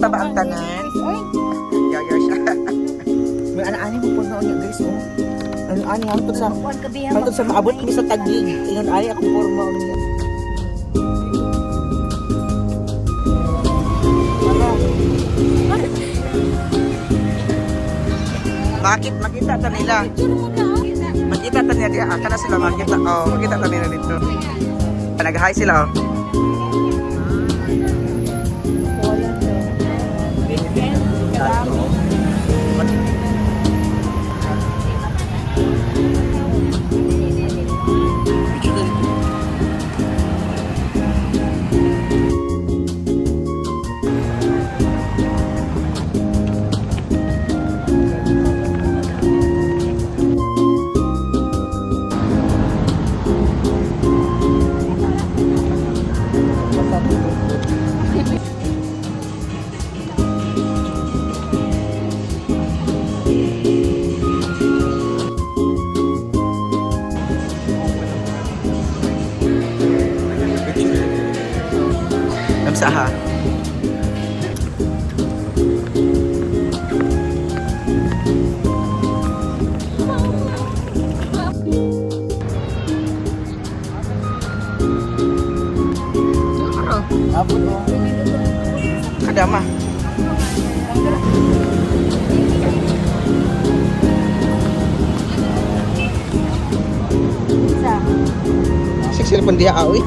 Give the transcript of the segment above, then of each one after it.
Kita ba ang tanan? Yaya siya. May ana-ani mo po na niya guys, oh. Ano-ani hangtod sa maabot kami sa Taguig. Ingon ani akong porma niya. Bakit makita ta nila? Makita ta nila diha. Kana sila makita. Oh, makita ta nila dito. Nag-hi sila, oh. Saha. Ada mah. Seksil pun dia awi.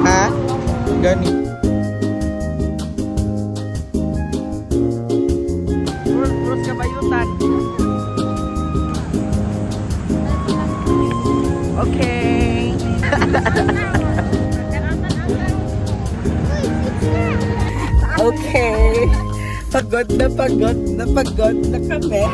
Ha? Gani. Terus kebayutan. Okay. Okay. Pagod na kami.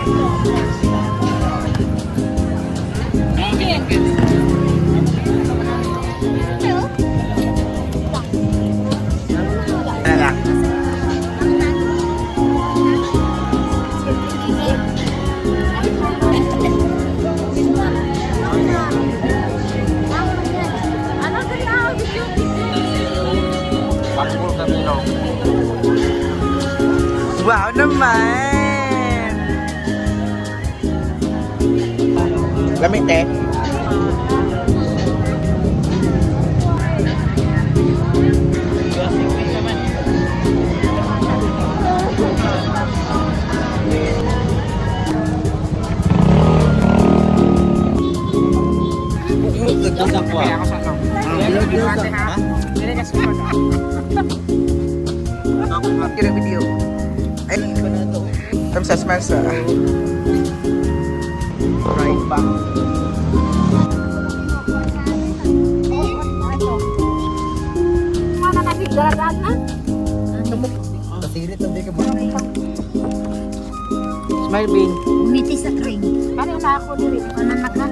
Wow naman! Lamig eh. Kira video. Ay, tam sa smasa. Right back. Smile, Bean. Umiti sa cream. Paano sa ako dito? Anak na.